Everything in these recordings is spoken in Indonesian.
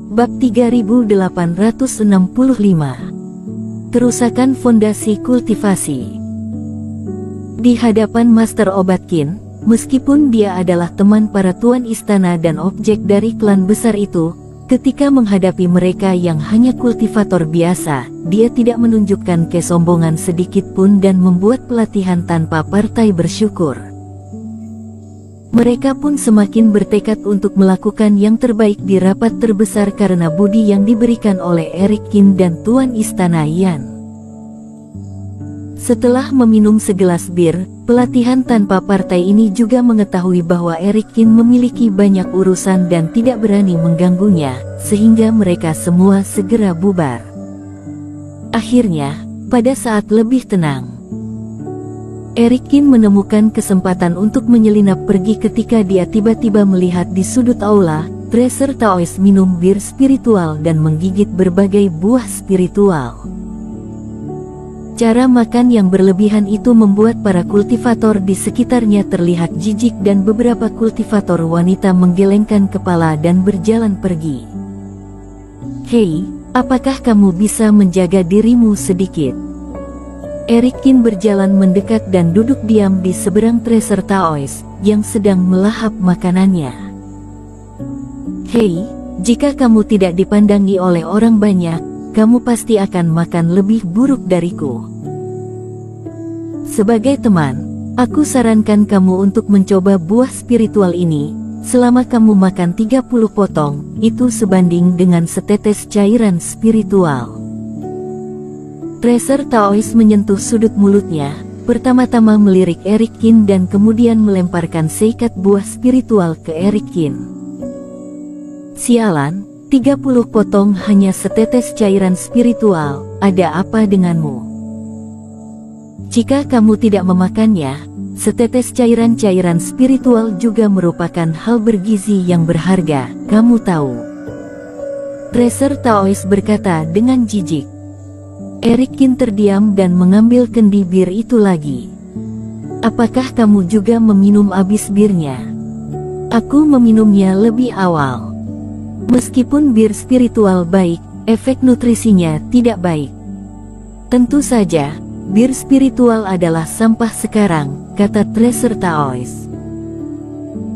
Bab 3865. Kerusakan fondasi kultivasi. Di hadapan Master Obat Qin, meskipun dia adalah teman para tuan istana dan objek dari klan besar itu, ketika menghadapi mereka yang hanya kultivator biasa, dia tidak menunjukkan kesombongan sedikit pun dan membuat pelatihan tanpa partai bersyukur. Mereka pun semakin bertekad untuk melakukan yang terbaik di rapat terbesar karena budi yang diberikan oleh Eric Qin dan Tuan Istana Yan. Setelah meminum segelas bir, pelatihan tanpa partai ini juga mengetahui bahwa Eric Qin memiliki banyak urusan dan tidak berani mengganggunya, sehingga mereka semua segera bubar. Akhirnya, pada saat lebih tenang, Eric Qin menemukan kesempatan untuk menyelinap pergi ketika dia tiba-tiba melihat di sudut aula, Tracer Taoist minum bir spiritual dan menggigit berbagai buah spiritual. Cara makan yang berlebihan itu membuat para kultivator di sekitarnya terlihat jijik dan beberapa kultivator wanita menggelengkan kepala dan berjalan pergi. "Hei, apakah kamu bisa menjaga dirimu sedikit?" Eric Qin berjalan mendekat dan duduk diam di seberang Tracer Taoist yang sedang melahap makanannya. "Hei, jika kamu tidak dipandangi oleh orang banyak, kamu pasti akan makan lebih buruk dariku. Sebagai teman, aku sarankan kamu untuk mencoba buah spiritual ini. Selama kamu makan 30 potong, itu sebanding dengan setetes cairan spiritual." Tracer Taoist menyentuh sudut mulutnya, pertama-tama melirik Eric Qin dan kemudian melemparkan seikat buah spiritual ke Eric Qin. "Sialan, 30 potong hanya setetes cairan spiritual, ada apa denganmu? Jika kamu tidak memakannya, setetes cairan-cairan spiritual juga merupakan hal bergizi yang berharga, kamu tahu." Tracer Taoist berkata dengan jijik. Eric Qin terdiam dan mengambil kendi bir itu lagi. "Apakah kamu juga meminum habis birnya?" "Aku meminumnya lebih awal. Meskipun bir spiritual baik, efek nutrisinya tidak baik." "Tentu saja, bir spiritual adalah sampah sekarang," kata Tracer Taoist.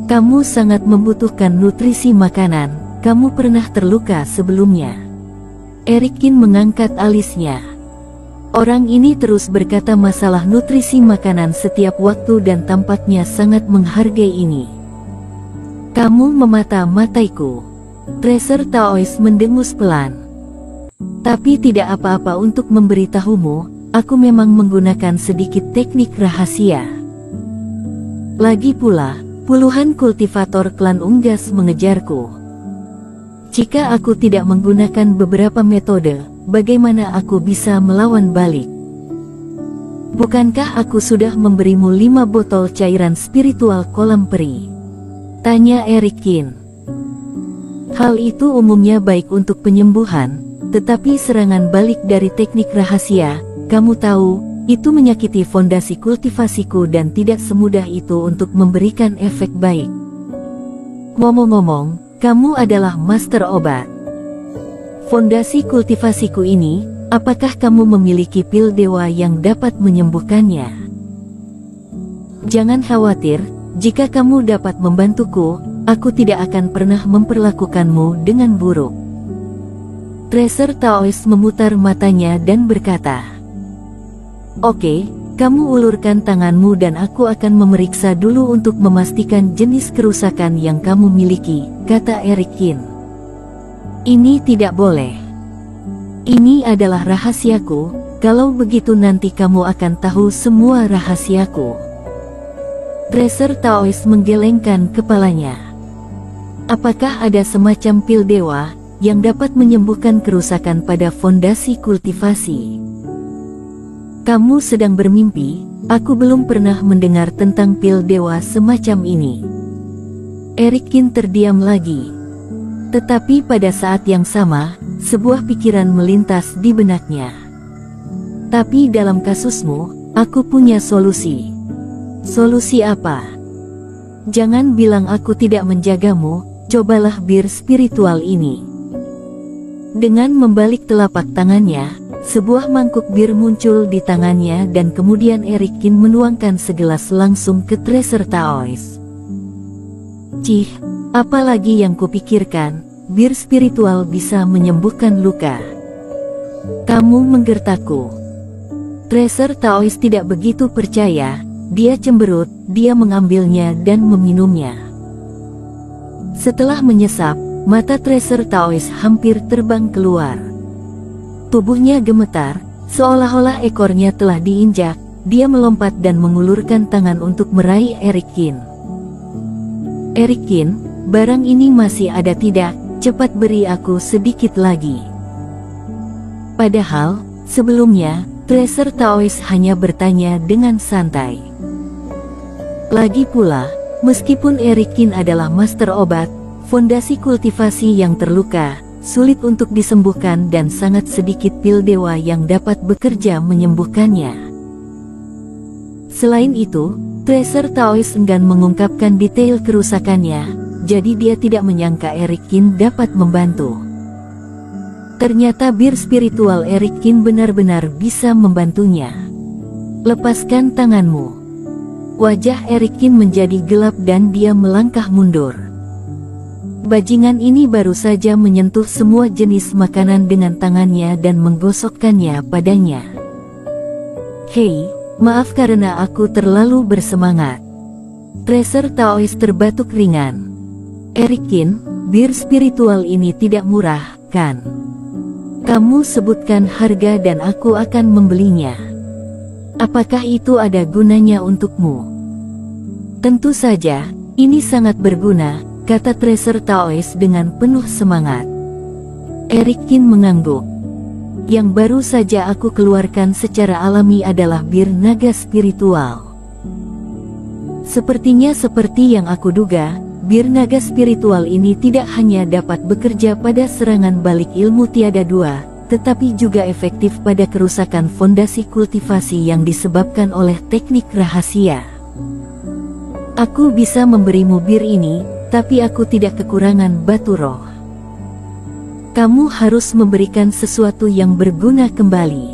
"Kamu sangat membutuhkan nutrisi makanan, kamu pernah terluka sebelumnya." Eric Qin mengangkat alisnya. Orang ini terus berkata masalah nutrisi makanan setiap waktu dan tampaknya sangat menghargai ini. "Kamu memata-mataiku." Tracer Taoist mendengus pelan. "Tapi tidak apa-apa untuk memberitahumu, aku memang menggunakan sedikit teknik rahasia. Lagi pula, puluhan kultivator klan Unggas mengejarku. Jika aku tidak menggunakan beberapa metode, bagaimana aku bisa melawan balik? Bukankah aku sudah memberimu 5 botol cairan spiritual kolam peri?" tanya Eric Qin. "Hal itu umumnya baik untuk penyembuhan, tetapi serangan balik dari teknik rahasia, kamu tahu, itu menyakiti fondasi kultivasiku dan tidak semudah itu untuk memberikan efek baik. Ngomong-ngomong, kamu adalah master obat. Fondasi kultivasiku ini, apakah kamu memiliki pil dewa yang dapat menyembuhkannya?" "Jangan khawatir, jika kamu dapat membantuku, aku tidak akan pernah memperlakukanmu dengan buruk." Tracer Taoist memutar matanya dan berkata, "Oke, kamu ulurkan tanganmu dan aku akan memeriksa dulu untuk memastikan jenis kerusakan yang kamu miliki," kata Eric Qin. "Ini tidak boleh. Ini adalah rahasiaku, kalau begitu nanti kamu akan tahu semua rahasiaku." Tracer Taoist menggelengkan kepalanya. "Apakah ada semacam pil dewa, yang dapat menyembuhkan kerusakan pada fondasi kultivasi?" "Kamu sedang bermimpi, aku belum pernah mendengar tentang pil dewa semacam ini." Eric Qin terdiam lagi. Tetapi pada saat yang sama, sebuah pikiran melintas di benaknya. "Tapi dalam kasusmu, aku punya solusi." "Solusi apa?" "Jangan bilang aku tidak menjagamu, cobalah bir spiritual ini." Dengan membalik telapak tangannya, sebuah mangkuk bir muncul di tangannya dan kemudian Erikin menuangkan segelas langsung ke Tracer Taois. Cih, apalagi yang kupikirkan, bir spiritual bisa menyembuhkan luka. Kamu menggertakku. Tracer Taois tidak begitu percaya, dia cemberut, dia mengambilnya dan meminumnya. Setelah menyesap, mata Tracer Taois hampir terbang keluar. Tubuhnya gemetar, seolah-olah ekornya telah diinjak, dia melompat dan mengulurkan tangan untuk meraih Erikin. Erikin, barang ini masih ada tidak? Cepat beri aku sedikit lagi. Padahal, sebelumnya, Tracer Taois hanya bertanya dengan santai. Lagi pula, meskipun Erikin adalah master obat, fondasi kultivasi yang terluka, sulit untuk disembuhkan dan sangat sedikit pil dewa yang dapat bekerja menyembuhkannya. Selain itu, Tracer Taois enggan mengungkapkan detail kerusakannya, jadi dia tidak menyangka Erikin dapat membantu. Ternyata bir spiritual Erikin benar-benar bisa membantunya. Lepaskan tanganmu. Wajah Erikin menjadi gelap dan dia melangkah mundur. Bajingan ini baru saja menyentuh semua jenis makanan dengan tangannya dan menggosokkannya padanya. Hei, maaf karena aku terlalu bersemangat. Tracer Taois terbatuk ringan. Erikin, bir spiritual ini tidak murah, kan? Kamu sebutkan harga dan aku akan membelinya. Apakah itu ada gunanya untukmu? Tentu saja, ini sangat berguna, kata Tracer Taois dengan penuh semangat. Erikin mengangguk. Yang baru saja aku keluarkan secara alami adalah bir naga spiritual. Sepertinya seperti yang aku duga, bir naga spiritual ini tidak hanya dapat bekerja pada serangan balik ilmu tiada dua, tetapi juga efektif pada kerusakan fondasi kultivasi yang disebabkan oleh teknik rahasia. Aku bisa memberimu bir ini, tapi aku tidak kekurangan batu roh. Kamu harus memberikan sesuatu yang berguna kembali.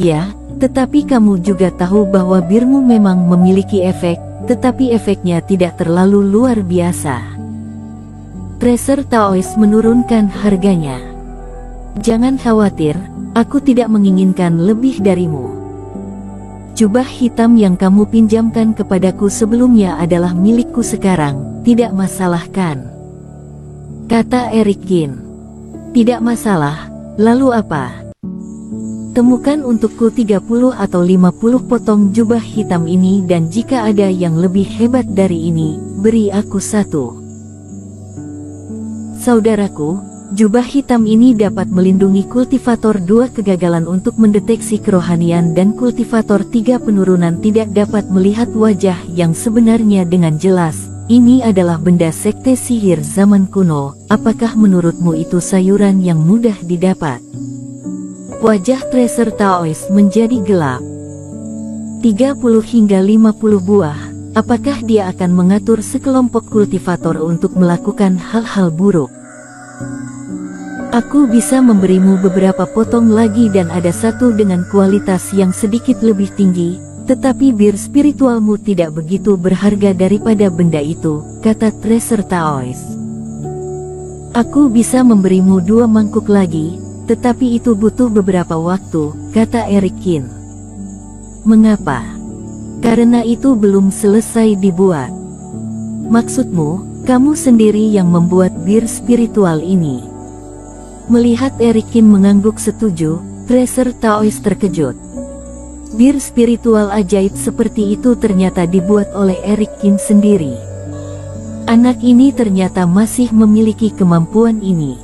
Ya, tetapi kamu juga tahu bahwa birmu memang memiliki efek, tetapi efeknya tidak terlalu luar biasa. Tracer Taois menurunkan harganya. Jangan khawatir, aku tidak menginginkan lebih darimu. Jubah hitam yang kamu pinjamkan kepadaku sebelumnya adalah milikku sekarang, tidak masalah kan? Kata Erikin. Tidak masalah, lalu apa? Temukan untukku 30 atau 50 potong jubah hitam ini dan jika ada yang lebih hebat dari ini, beri aku satu. Saudaraku, jubah hitam ini dapat melindungi kultivator 2 kegagalan untuk mendeteksi kerohanian dan kultivator 3 penurunan tidak dapat melihat wajah yang sebenarnya dengan jelas. Ini adalah benda sekte sihir zaman kuno, apakah menurutmu itu sayuran yang mudah didapat? Wajah Tracer Taois menjadi gelap. 30 hingga 50 buah, apakah dia akan mengatur sekelompok kultivator untuk melakukan hal-hal buruk? Aku bisa memberimu beberapa potong lagi dan ada satu dengan kualitas yang sedikit lebih tinggi, tetapi bir spiritualmu tidak begitu berharga daripada benda itu, kata Tracer Taois. Aku bisa memberimu 2 mangkuk lagi, tetapi itu butuh beberapa waktu, kata Erikin. Mengapa? Karena itu belum selesai dibuat. Maksudmu, kamu sendiri yang membuat bir spiritual ini. Melihat Erikin mengangguk setuju, Tracer Taois terkejut. Bir spiritual ajaib seperti itu ternyata dibuat oleh Erikin sendiri. Anak ini ternyata masih memiliki kemampuan ini.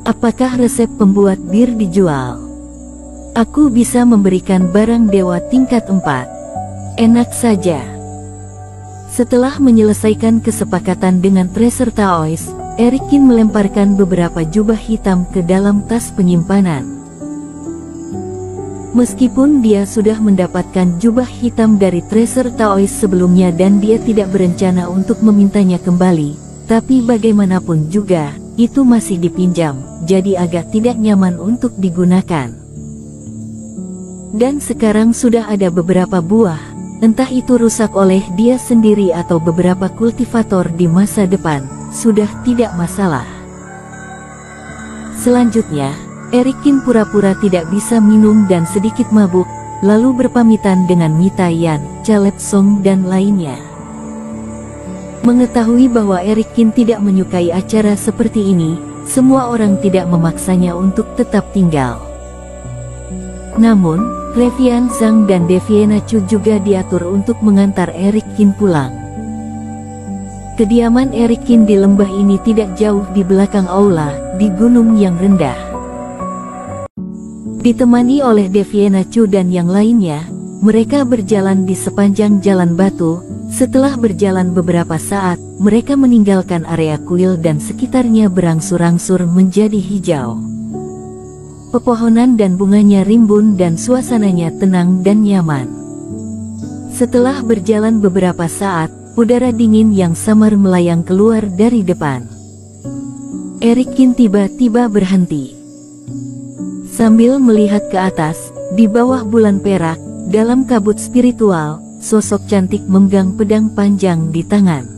Apakah resep pembuat bir dijual? Aku bisa memberikan barang dewa tingkat 4. Enak saja. Setelah menyelesaikan kesepakatan dengan Tracer Taois, Erikin melemparkan beberapa jubah hitam ke dalam tas penyimpanan. Meskipun dia sudah mendapatkan jubah hitam dari Tracer Taois sebelumnya dan dia tidak berencana untuk memintanya kembali, tapi bagaimanapun juga, itu masih dipinjam, jadi agak tidak nyaman untuk digunakan. Dan sekarang sudah ada beberapa buah, entah itu rusak oleh dia sendiri atau beberapa kultivator di masa depan, sudah tidak masalah. Selanjutnya, Erikin pura-pura tidak bisa minum dan sedikit mabuk, lalu berpamitan dengan Mita Yan, Caleb Song dan lainnya. Mengetahui bahwa Erikin tidak menyukai acara seperti ini, semua orang tidak memaksanya untuk tetap tinggal. Namun, Levian Zhang dan Deviena Chu juga diatur untuk mengantar Erikin pulang. Kediaman Erikin di lembah ini tidak jauh di belakang aula, di gunung yang rendah. Ditemani oleh Deviena Chu dan yang lainnya, mereka berjalan di sepanjang jalan batu. Setelah berjalan beberapa saat, mereka meninggalkan area kuil dan sekitarnya berangsur-angsur menjadi hijau. Pepohonan dan bunganya rimbun dan suasananya tenang dan nyaman. Setelah berjalan beberapa saat, udara dingin yang samar melayang keluar dari depan. Erikin tiba-tiba berhenti. Sambil melihat ke atas, di bawah bulan perak, dalam kabut spiritual, sosok cantik memegang pedang panjang di tangan.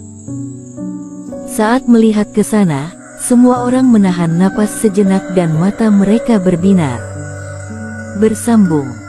Saat melihat ke sana, semua orang menahan napas sejenak dan mata mereka berbinar. Bersambung.